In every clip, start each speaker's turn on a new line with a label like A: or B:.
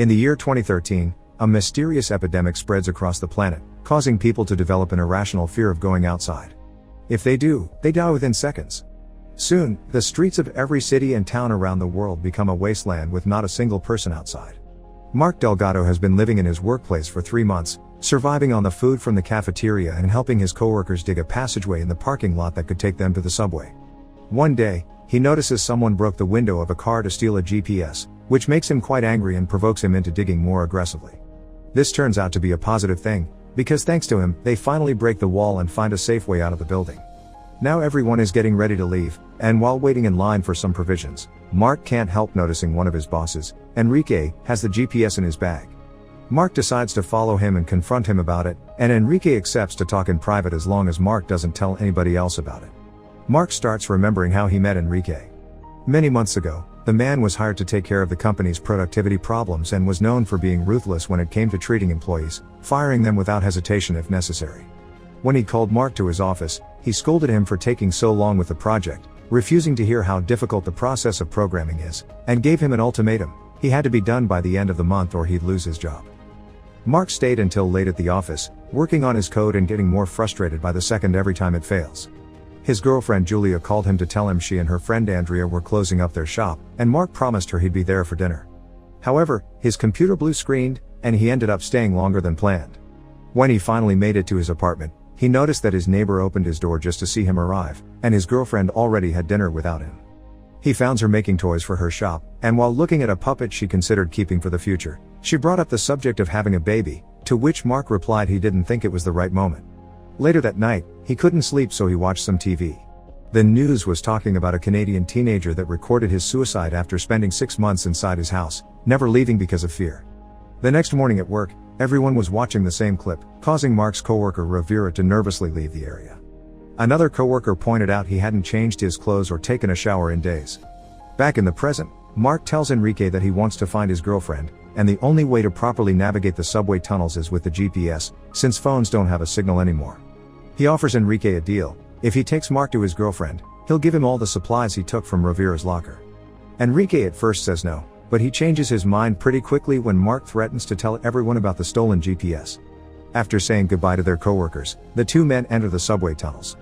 A: In the year 2013, a mysterious epidemic spreads across the planet, causing people to develop an irrational fear of going outside. If they do, they die within seconds. Soon, the streets of every city and town around the world become a wasteland with not a single person outside. Mark Delgado has been living in his workplace for 3 months, surviving on the food from the cafeteria and helping his coworkers dig a passageway in the parking lot that could take them to the subway. One day, he notices someone broke the window of a car to steal a GPS, which makes him quite angry and provokes him into digging more aggressively. This turns out to be a positive thing, because thanks to him, they finally break the wall and find a safe way out of the building. Now everyone is getting ready to leave, and while waiting in line for some provisions, Mark can't help noticing one of his bosses, Enrique, has the GPS in his bag. Mark decides to follow him and confront him about it, and Enrique accepts to talk in private as long as Mark doesn't tell anybody else about it. Mark starts remembering how he met Enrique. Many months ago, the man was hired to take care of the company's productivity problems and was known for being ruthless when it came to treating employees, firing them without hesitation if necessary. When he called Mark to his office, he scolded him for taking so long with the project, refusing to hear how difficult the process of programming is, and gave him an ultimatum: he had to be done by the end of the month or he'd lose his job. Mark stayed until late at the office, working on his code and getting more frustrated by the second every time it fails. His girlfriend Julia called him to tell him she and her friend Andrea were closing up their shop, and Mark promised her he'd be there for dinner. However, his computer blue screened, and he ended up staying longer than planned. When he finally made it to his apartment, he noticed that his neighbor opened his door just to see him arrive, and his girlfriend already had dinner without him. He found her making toys for her shop, and while looking at a puppet she considered keeping for the future, she brought up the subject of having a baby, to which Mark replied he didn't think it was the right moment. Later that night, he couldn't sleep so he watched some TV. The news was talking about a Canadian teenager that recorded his suicide after spending 6 months inside his house, never leaving because of fear. The next morning at work, everyone was watching the same clip, causing Mark's coworker Rivera to nervously leave the area. Another coworker pointed out he hadn't changed his clothes or taken a shower in days. Back in the present, Mark tells Enrique that he wants to find his girlfriend, and the only way to properly navigate the subway tunnels is with the GPS, since phones don't have a signal anymore. He offers Enrique a deal: if he takes Mark to his girlfriend, he'll give him all the supplies he took from Rivera's locker. Enrique at first says no, but he changes his mind pretty quickly when Mark threatens to tell everyone about the stolen GPS. After saying goodbye to their coworkers, the two men enter the subway tunnels.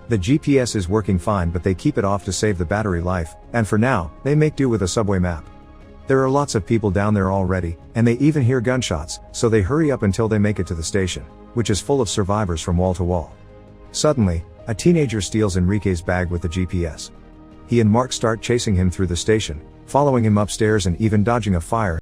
A: The GPS is working fine, but they keep it off to save the battery life, and for now, they make do with a subway map. There are lots of people down there already, and they even hear gunshots, so they hurry up until they make it to the station, which is full of survivors from wall to wall. Suddenly, a teenager steals Enrique's bag with the GPS. He and Mark start chasing him through the station, following him upstairs and even dodging a fire